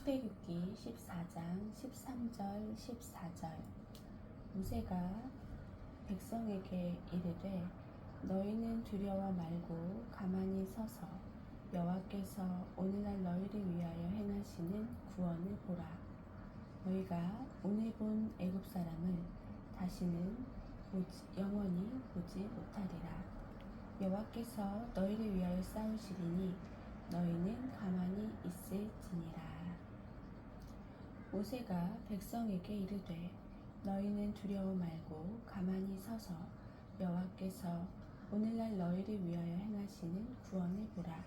출애굽기 14장 13절 14절. 모세가 백성에게 이르되 너희는 두려워 말고 가만히 서서 여호와께서 오늘날 너희를 위하여 행하시는 구원을 보라. 너희가 오늘 본 애굽 사람을 다시는 영원히 보지 못하리라. 여호와께서 너희를 위하여 싸우시리니 너희는 가만히 있을지니라. 모세가 백성에게 이르되 너희는 두려워 말고 가만히 서서 여호와께서 오늘날 너희를 위하여 행하시는 구원을 보라.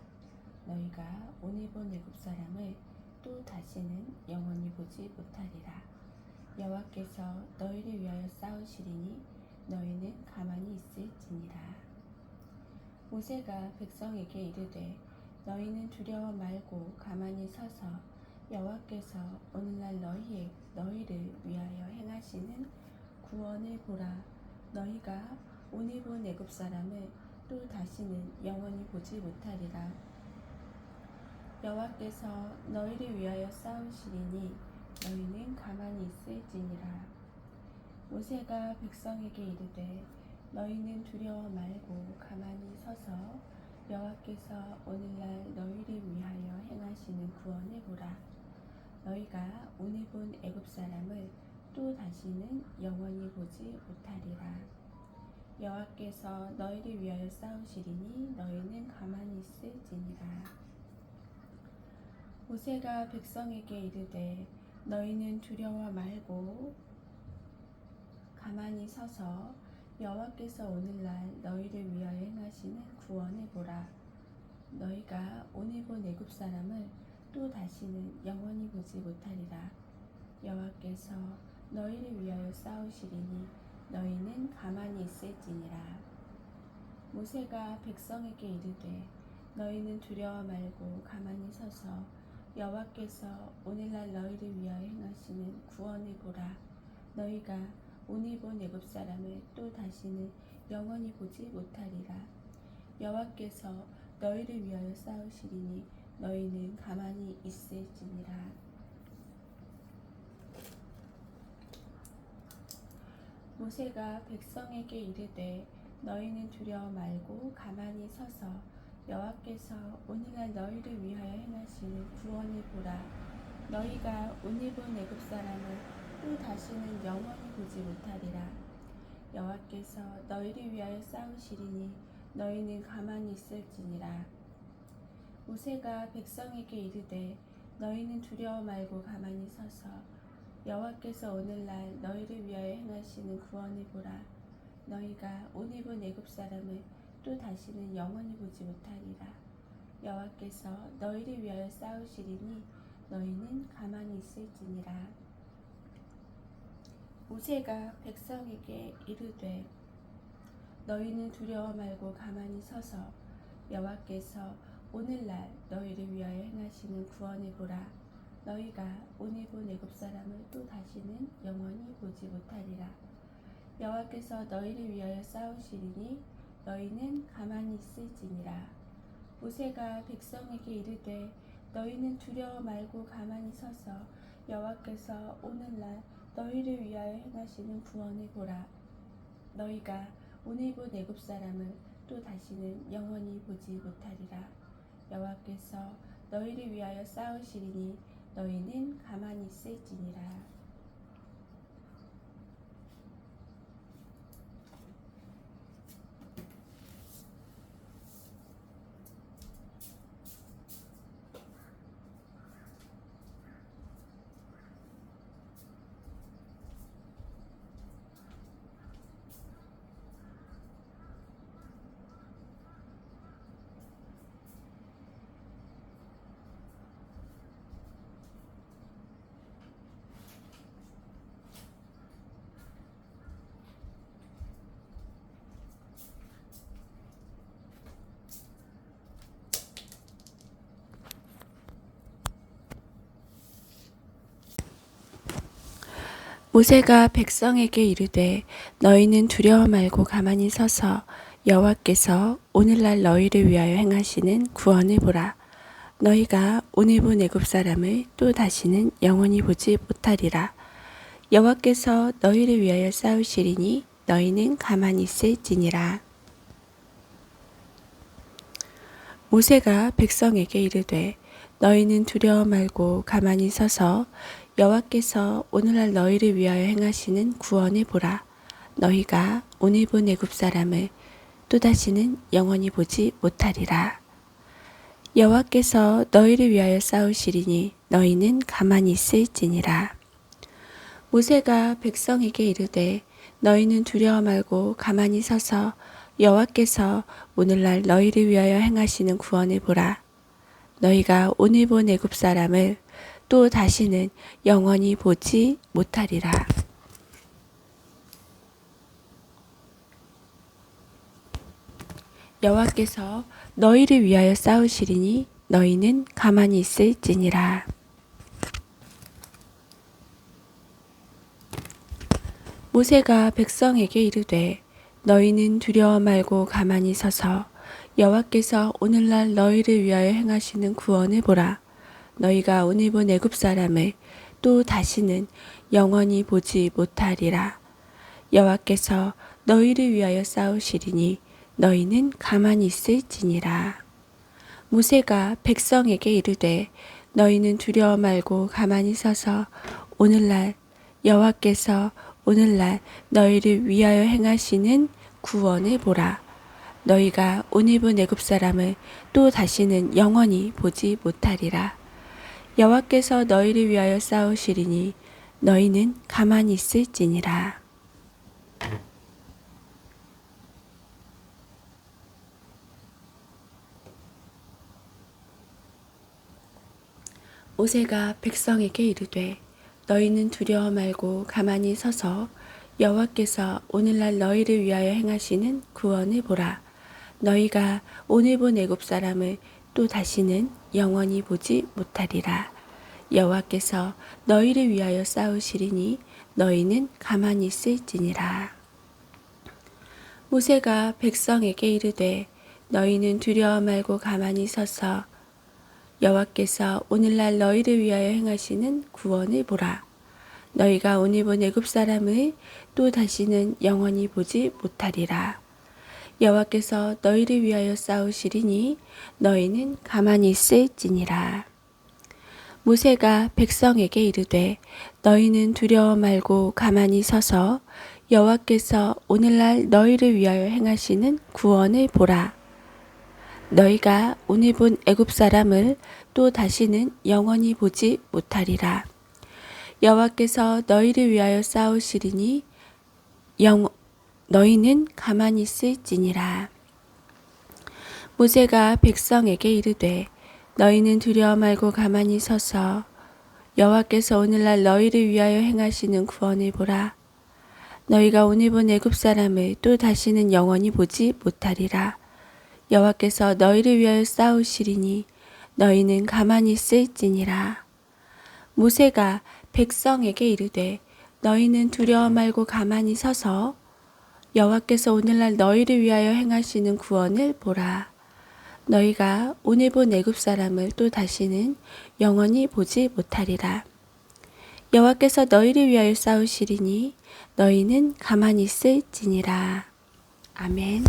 너희가 오늘 본 애굽 사람을 또 다시는 영원히 보지 못하리라. 여호와께서 너희를 위하여 싸우시리니 너희는 가만히 있을지니라. 모세가 백성에게 이르되 너희는 두려워 말고 가만히 서서 여호와께서 오늘날 너희를 위하여 행하시는 구원을 보라. 너희가 오늘 본 애굽 사람을 또 다시는 영원히 보지 못하리라. 여호와께서 너희를 위하여 싸우시리니 너희는 가만히 있을지니라. 모세가 백성에게 이르되 너희는 두려워 말고 가만히 서서 여호와께서 오늘날 너희를 위하여 행하시는 구원을 보라. 너희가 오늘 본 애굽 사람을 또 다시는 영원히 보지 못하리라. 여호와께서 너희를 위하여 싸우시리니 너희는 가만히 있을지니라. 모세가 백성에게 이르되 너희는 두려워 말고 가만히 서서 여호와께서 오늘날 너희를 위하여 행하시는 구원을 보라. 너희가 오늘 본 애굽 사람을 또 다시는 영원히 보지 못하리라. 여호와께서 너희를 위하여 싸우시리니 너희는 가만히 있을지니라. 모세가 백성에게 이르되 너희는 두려워 말고 가만히 서서 여호와께서 오늘날 너희를 위하여 행하시는 구원을 보라. 너희가 오늘 본 애굽 사람을 또 다시는 영원히 보지 못하리라. 여호와께서 너희를 위하여 싸우시리니 너희는 가만히 있을지니라. 모세가 백성에게 이르되 너희는 두려워 말고 가만히 서서 여호와께서 오늘날 너희를 위하여 행하시는 구원을 보라. 너희가 오늘 본 애굽 사람을 또 다시는 영원히 보지 못하리라. 여호와께서 너희를 위하여 싸우시리니 너희는 가만히 있을지니라. 모세가 백성에게 이르되 너희는 두려워 말고 가만히 서서 여호와께서 오늘날 너희를 위하여 행하시는 구원을 보라. 너희가 오늘 본 애굽 사람을 또 다시는 영원히 보지 못하리라. 여호와께서 너희를 위하여 싸우시리니 너희는 가만히 있을지니라. 모세가 백성에게 이르되 너희는 두려워 말고 가만히 서서 여호와께서 오늘날 너희를 위하여 행하시는 구원을 보라. 너희가 오늘 본 애굽 사람을 또 다시는 영원히 보지 못하리라. 여호와께서 너희를 위하여 싸우시리니 너희는 가만히 있을지니라. 모세가 백성에게 이르되 너희는 두려워 말고 가만히 서서 여호와께서 오늘날 너희를 위하여 행하시는 구원을 보라. 너희가 오늘 본 애굽 사람을 또 다시는 영원히 보지 못하리라. 여호와께서 너희를 위하여 싸우시리니 너희는 가만히 있을지니라. 모세가 백성에게 이르되 너희는 두려워 말고 가만히 서서 여호와께서 오늘날 너희를 위하여 행하시는 구원을 보라. 너희가 오늘 본 애굽 사람을 또 다시는 영원히 보지 못하리라. 여호와께서 너희를 위하여 싸우시리니 너희는 가만히 있을지니라. 모세가 백성에게 이르되 너희는 두려워 말고 가만히 서서 여호와께서 오늘날 너희를 위하여 행하시는 구원을 보라. 너희가 오늘 본 애굽 사람을 또다시는 영원히 보지 못하리라. 여호와께서 너희를 위하여 싸우시리니 너희는 가만히 있을지니라. 모세가 백성에게 이르되 너희는 두려워 말고 가만히 서서 여호와께서 오늘날 너희를 위하여 행하시는 구원을 보라. 너희가 오늘 본 애굽 사람을 또 다시는 영원히 보지 못하리라. 여호와께서 너희를 위하여 싸우시리니 너희는 가만히 있을지니라. 모세가 백성에게 이르되 너희는 두려워 말고 가만히 서서 여호와께서 오늘날 너희를 위하여 행하시는 구원을 보라. 너희가 오늘 본 애굽 사람을 또 다시는 영원히 보지 못하리라. 여호와께서 너희를 위하여 싸우시리니 너희는 가만히 있을지니라. 모세가 백성에게 이르되 너희는 두려워 말고 가만히 서서 오늘날 여호와께서 오늘날 너희를 위하여 행하시는 구원을 보라. 너희가 오늘 본 애굽 사람을 또 다시는 영원히 보지 못하리라. 여호와께서 너희를 위하여 싸우시리니 너희는 가만히 있을지니라. 모세가 백성에게 이르되 너희는 두려워 말고 가만히 서서 여호와께서 오늘날 너희를 위하여 행하시는 구원을 보라. 너희가 오늘 본 애굽 사람을 또 다시는 영원히 보지 못하리라. 여호와께서 너희를 위하여 싸우시리니 너희는 가만히 있을지니라. 모세가 백성에게 이르되 너희는 두려워 말고 가만히 서서 여호와께서 오늘날 너희를 위하여 행하시는 구원을 보라. 너희가 오늘 본 애굽 사람을 또 다시는 영원히 보지 못하리라. 여호와께서 너희를 위하여 싸우시리니 너희는 가만히 있을지니라. 모세가 백성에게 이르되 너희는 두려워 말고 가만히 서서 여호와께서 오늘날 너희를 위하여 행하시는 구원을 보라. 너희가 오늘 본 애굽 사람을 또 다시는 영원히 보지 못하리라. 여호와께서 너희를 위하여 싸우시리니 너희는 가만히 있을지니라. 모세가 백성에게 이르되 너희는 두려워 말고 가만히 서서 여호와께서 오늘날 너희를 위하여 행하시는 구원을 보라. 너희가 오늘 본 애굽 사람을 또 다시는 영원히 보지 못하리라. 여호와께서 너희를 위하여 싸우시리니 너희는 가만히 있을지니라. 모세가 백성에게 이르되 너희는 두려워 말고 가만히 서서 여호와께서 오늘날 너희를 위하여 행하시는 구원을 보라. 너희가 오늘 본 애굽 사람을 또 다시는 영원히 보지 못하리라. 여호와께서 너희를 위하여 싸우시리니 너희는 가만히 있을지니라. 아멘.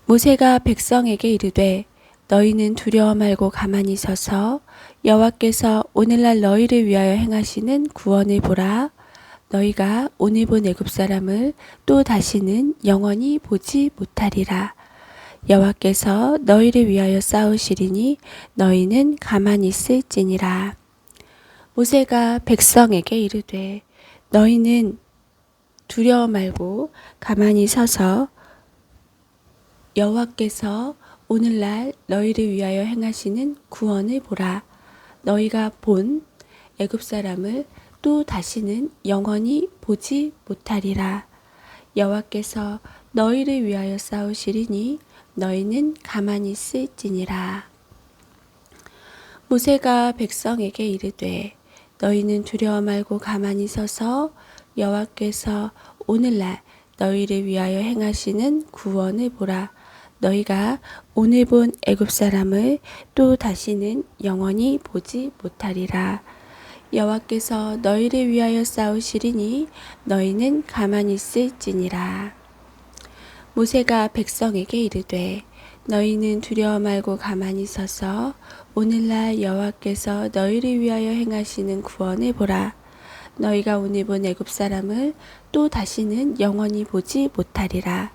모세가 백성에게 이르되 너희는 두려워 말고 가만히 서서 여호와께서 오늘날 너희를 위하여 행하시는 구원을 보라. 너희가 오늘 본 애굽 사람을 또 다시는 영원히 보지 못하리라. 여호와께서 너희를 위하여 싸우시리니 너희는 가만히 있을지니라. 모세가 백성에게 이르되 너희는 두려워 말고 가만히 서서 여호와께서 오늘날 너희를 위하여 행하시는 구원을 보라. 너희가 본 애굽 사람을 또 다시는 영원히 보지 못하리라. 여호와께서 너희를 위하여 싸우시리니 너희는 가만히 있을지니라. 모세가 백성에게 이르되 너희는 두려워 말고 가만히 서서 여호와께서 오늘날 너희를 위하여 행하시는 구원을 보라. 너희가 오늘 본 애굽 사람을 또 다시는 영원히 보지 못하리라. 여호와께서 너희를 위하여 싸우시리니 너희는 가만히 있을지니라. 모세가 백성에게 이르되 너희는 두려워 말고 가만히 서서 오늘날 여호와께서 너희를 위하여 행하시는 구원을 보라. 너희가 오늘 본 애굽 사람을 또 다시는 영원히 보지 못하리라.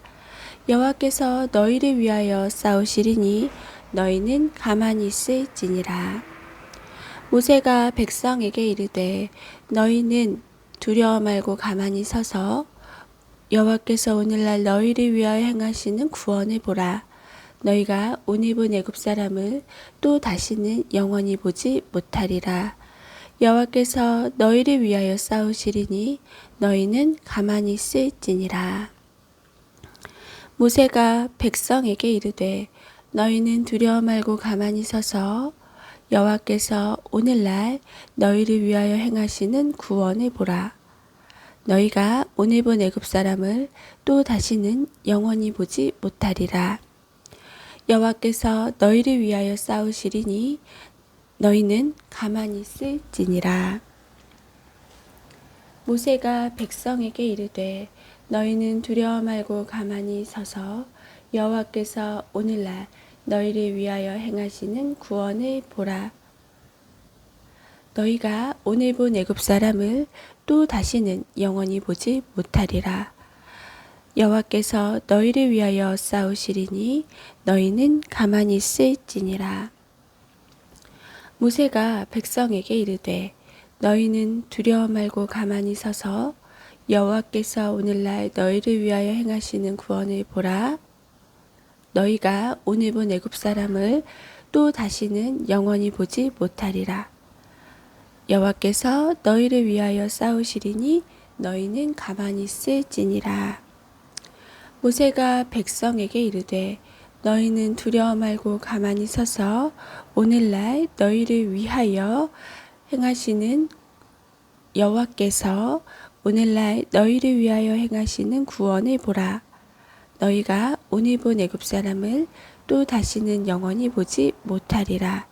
여호와께서 너희를 위하여 싸우시리니 너희는 가만히 있을지니라. 모세가 백성에게 이르되 너희는 두려워 말고 가만히 서서 여호와께서 오늘날 너희를 위하여 행하시는 구원을 보라. 너희가 오늘 본 애굽 사람을 또 다시는 영원히 보지 못하리라. 여호와께서 너희를 위하여 싸우시리니 너희는 가만히 있을지니라. 모세가 백성에게 이르되 너희는 두려워 말고 가만히 서서 여호와께서 오늘날 너희를 위하여 행하시는 구원을 보라. 너희가 오늘 본 애굽 사람을 또 다시는 영원히 보지 못하리라. 여호와께서 너희를 위하여 싸우시리니 너희는 가만히 있을지니라. 모세가 백성에게 이르되 너희는 두려워 말고 가만히 서서 여호와께서 오늘날 너희를 위하여 행하시는 구원을 보라. 너희가 오늘 본 애굽 사람을 또 다시는 영원히 보지 못하리라. 여호와께서 너희를 위하여 싸우시리니 너희는 가만히 있을지니라. 모세가 백성에게 이르되 너희는 두려워 말고 가만히 서서 여호와께서 오늘날 너희를 위하여 행하시는 구원을 보라. 너희가 오늘 본 애굽 사람을 또 다시는 영원히 보지 못하리라. 여호와께서 너희를 위하여 싸우시리니 너희는 가만히 있을지니라. 모세가 백성에게 이르되 너희는 두려워 말고 가만히 서서 오늘날 너희를 위하여 행하시는 여호와께서 오늘날 너희를 위하여 행하시는 구원을 보라. 너희가 오늘 본 애굽 사람을 또 다시는 영원히 보지 못하리라.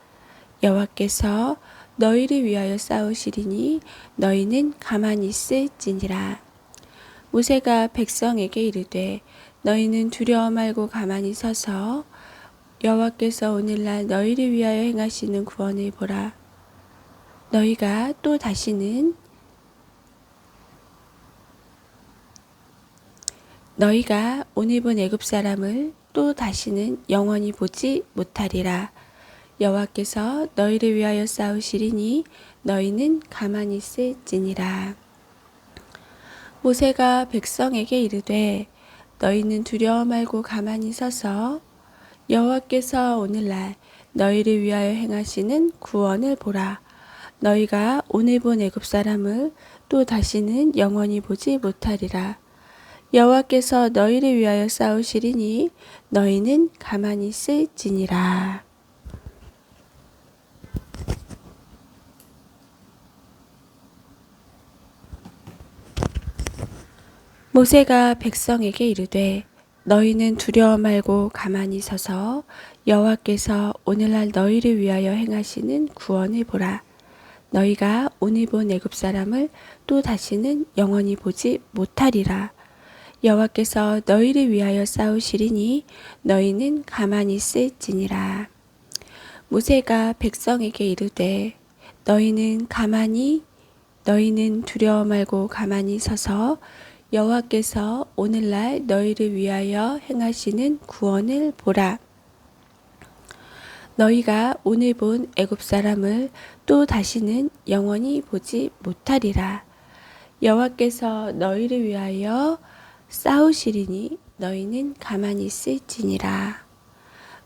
여호와께서 너희를 위하여 싸우시리니 너희는 가만히 있을지니라. 모세가 백성에게 이르되 너희는 두려워 말고 가만히 서서 여호와께서 오늘날 너희를 위하여 행하시는 구원을 보라. 너희가 또 다시는 너희가 오늘 본 애굽 사람을 또 다시는 영원히 보지 못하리라. 여호와께서 너희를 위하여 싸우시리니 너희는 가만히 있을지니라. 모세가 백성에게 이르되 너희는 두려워 말고 가만히 서서 여호와께서 오늘날 너희를 위하여 행하시는 구원을 보라. 너희가 오늘 본 애굽 사람을 또 다시는 영원히 보지 못하리라. 여호와께서 너희를 위하여 싸우시리니 너희는 가만히 있을지니라. 모세가 백성에게 이르되 너희는 두려워 말고 가만히 서서 여호와께서 오늘날 너희를 위하여 행하시는 구원을 보라. 너희가 오늘 본 애굽 사람을 또 다시는 영원히 보지 못하리라. 여호와께서 너희를 위하여 싸우시리니 너희는 가만히 있을지니라. 모세가 백성에게 이르되 너희는 두려워 말고 가만히 서서 여호와께서 오늘날 너희를 위하여 행하시는 구원을 보라. 너희가 오늘 본 애굽 사람을 또 다시는 영원히 보지 못하리라. 여호와께서 너희를 위하여 싸우시리니 너희는 가만히 있을지니라.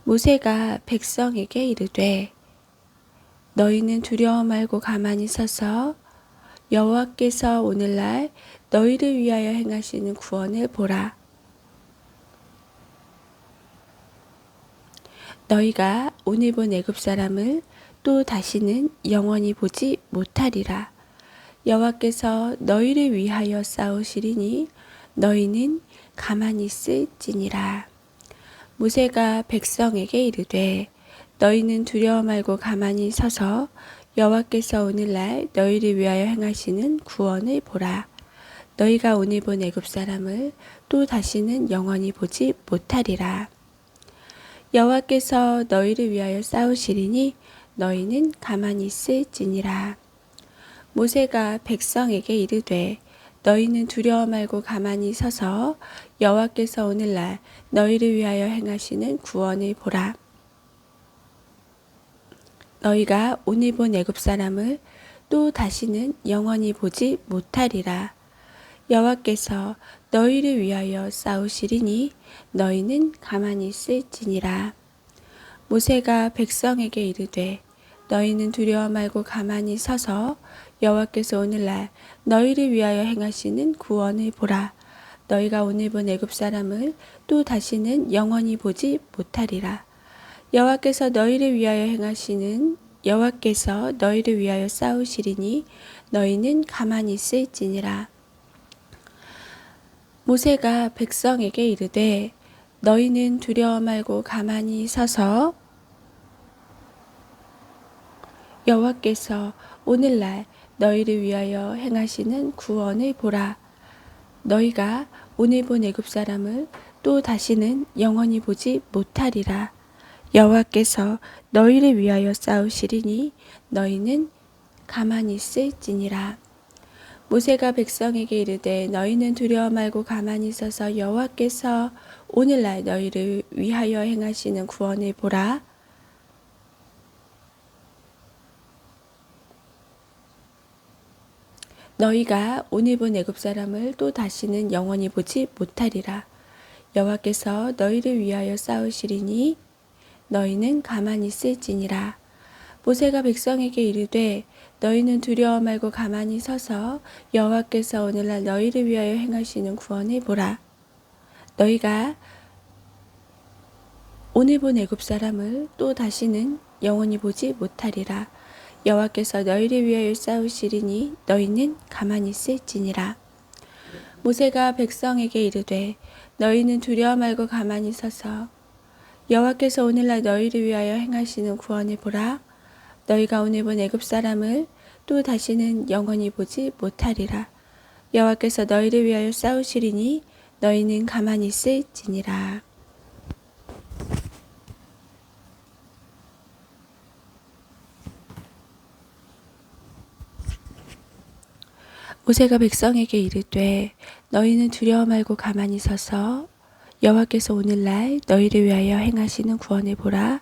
모세가 백성에게 이르되 너희는 두려워 말고 가만히 서서 여호와께서 오늘날 너희를 위하여 행하시는 구원을 보라. 너희가 오늘 본 애굽 사람을 또 다시는 영원히 보지 못하리라. 여호와께서 너희를 위하여 싸우시리니 너희는 가만히 있을지니라. 모세가 백성에게 이르되 너희는 두려워 말고 가만히 서서 여호와께서 오늘날 너희를 위하여 행하시는 구원을 보라. 너희가 오늘 본 애굽 사람을 또 다시는 영원히 보지 못하리라. 여호와께서 너희를 위하여 싸우시리니 너희는 가만히 있을지니라. 모세가 백성에게 이르되 너희는 두려워 말고 가만히 서서 여호와께서 오늘날 너희를 위하여 행하시는 구원을 보라. 너희가 오늘 본 애굽 사람을 또 다시는 영원히 보지 못하리라. 여호와께서 너희를 위하여 싸우시리니 너희는 가만히 있을지니라. 모세가 백성에게 이르되 너희는 두려워 말고 가만히 서서 여호와께서 오늘날 너희를 위하여 행하시는 구원을 보라. 너희가 오늘 본 애굽 사람을 또 다시는 영원히 보지 못하리라. 여호와께서 너희를 위하여 싸우시리니 너희는 가만히 있을지니라. 모세가 백성에게 이르되 너희는 두려워 말고 가만히 서서 여호와께서 오늘날 너희를 위하여 행하시는 구원을 보라. 너희가 오늘 본 애굽 사람을 또 다시는 영원히 보지 못하리라. 여호와께서 너희를 위하여 싸우시리니 너희는 가만히 있을지니라. 모세가 백성에게 이르되 너희는 두려워 말고 가만히 서서 여호와께서 오늘날 너희를 위하여 행하시는 구원을 보라. 너희가 오늘 본 애굽 사람을 또 다시는 영원히 보지 못하리라. 여호와께서 너희를 위하여 싸우시리니 너희는 가만히 있을지니라. 모세가 백성에게 이르되 너희는 두려워 말고 가만히 서서 여호와께서 오늘날 너희를 위하여 행하시는 구원을 보라. 너희가 오늘 본 애굽 사람을 또 다시는 영원히 보지 못하리라. 여호와께서 너희를 위하여 싸우시리니 너희는 가만히 있을지니라. 모세가 백성에게 이르되 너희는 두려워 말고 가만히 서서 여호와께서 오늘날 너희를 위하여 행하시는 구원을 보라. 너희가 오늘 본 애굽 사람을 또 다시는 영원히 보지 못하리라. 여호와께서 너희를 위하여 싸우시리니 너희는 가만히 있을지니라. 모세가 백성에게 이르되 너희는 두려워 말고 가만히 서서 여호와께서 오늘날 너희를 위하여 행하시는 구원을 보라.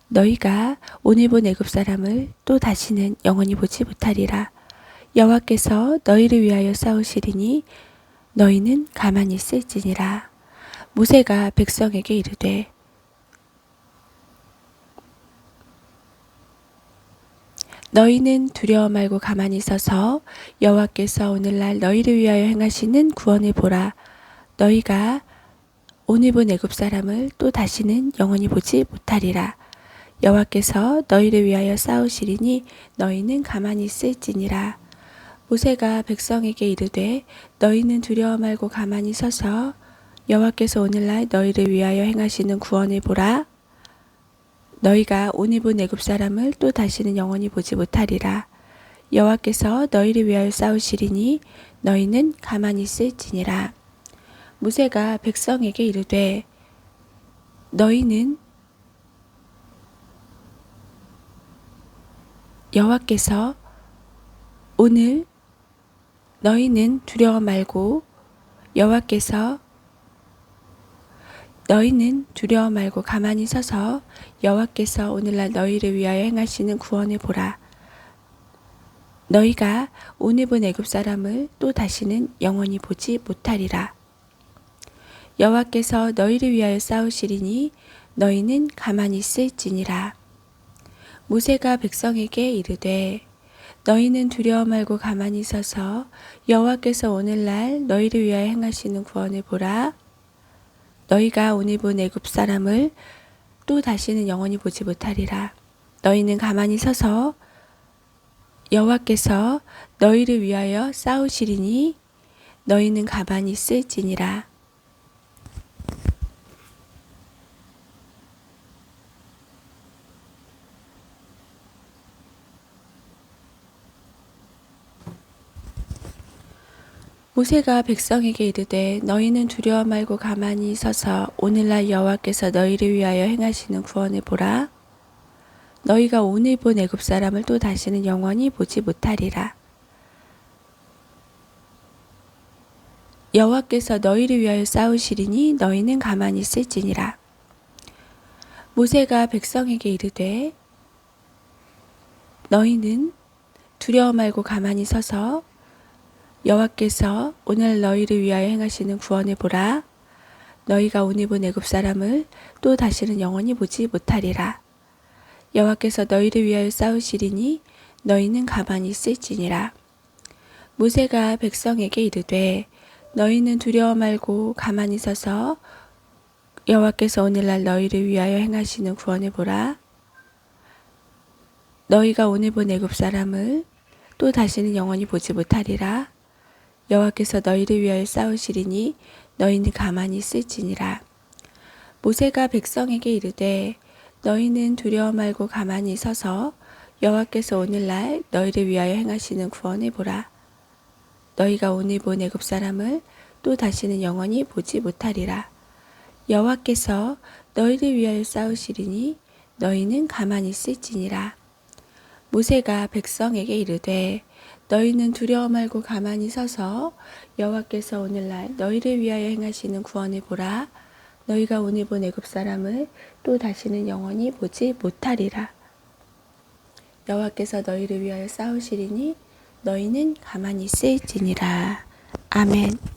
너희가 오늘 본 애굽 사람을 또 다시는 영원히 보지 못하리라. 여호와께서 너희를 위하여 싸우시리니 너희는 가만히 있을지니라. 모세가 백성에게 이르되 너희는 두려워 말고 가만히 서서 여호와께서 오늘날 너희를 위하여 행하시는 구원을 보라. 너희가 오늘 본 애굽 사람을 또 다시는 영원히 보지 못하리라. 여호와께서 너희를 위하여 싸우시리니 너희는 가만히 있을지니라. 모세가 백성에게 이르되 너희는 두려워 말고 가만히 서서 여호와께서 오늘날 너희를 위하여 행하시는 구원을 보라. 너희가 오늘 본 애굽 사람을 또 다시는 영원히 보지 못하리라. 여호와께서 너희를 위하여 싸우시리니 너희는 가만히 있을지니라. 모세가 백성에게 이르되 너희는 여호와께서 오늘 너희는 두려워 말고 너희는 두려워 말고 가만히 서서 여호와께서 오늘날 너희를 위하여 행하시는 구원을 보라. 너희가 오늘 본 애굽 사람을 또 다시는 영원히 보지 못하리라. 여호와께서 너희를 위하여 싸우시리니 너희는 가만히 있을지니라. 모세가 백성에게 이르되 너희는 두려워 말고 가만히 서서 여호와께서 오늘날 너희를 위하여 행하시는 구원을 보라. 너희가 오늘 본 애굽 사람을 또 다시는 영원히 보지 못하리라. 너희는 가만히 서서 여호와께서 너희를 위하여 싸우시리니 너희는 가만히 있을지니라. 모세가 백성에게 이르되 너희는 두려워 말고 가만히 서서 오늘날 여호와께서 너희를 위하여 행하시는 구원을 보라. 너희가 오늘 본 애굽 사람을 또 다시는 영원히 보지 못하리라. 여호와께서 너희를 위하여 싸우시리니 너희는 가만히 있을지니라. 모세가 백성에게 이르되 너희는 두려워 말고 가만히 서서 여호와께서 오늘 너희를 위하여 행하시는 구원을 보라. 너희가 오늘 본 애굽 사람을 또 다시는 영원히 보지 못하리라. 여호와께서 너희를 위하여 싸우시리니 너희는 가만히 있을지니라. 모세가 백성에게 이르되 너희는 두려워 말고 가만히 서서 여호와께서 오늘날 너희를 위하여 행하시는 구원을 보라. 너희가 오늘 본 애굽 사람을 또 다시는 영원히 보지 못하리라. 여호와께서 너희를 위하여 싸우시리니 너희는 가만히 있을지니라. 모세가 백성에게 이르되 너희는 두려워 말고 가만히 서서 여호와께서 오늘날 너희를 위하여 행하시는 구원을 보라. 너희가 오늘 본 애굽 사람을 또 다시는 영원히 보지 못하리라. 여호와께서 너희를 위하여 싸우시리니 너희는 가만히 있을지니라. 모세가 백성에게 이르되 너희는 두려워 말고 가만히 서서 여호와께서 오늘날 너희를 위하여 행하시는 구원을 보라. 너희가 오늘 본 애굽 사람을 또 다시는 영원히 보지 못하리라. 여호와께서 너희를 위하여 싸우시리니 너희는 가만히 있을지니라. 아멘.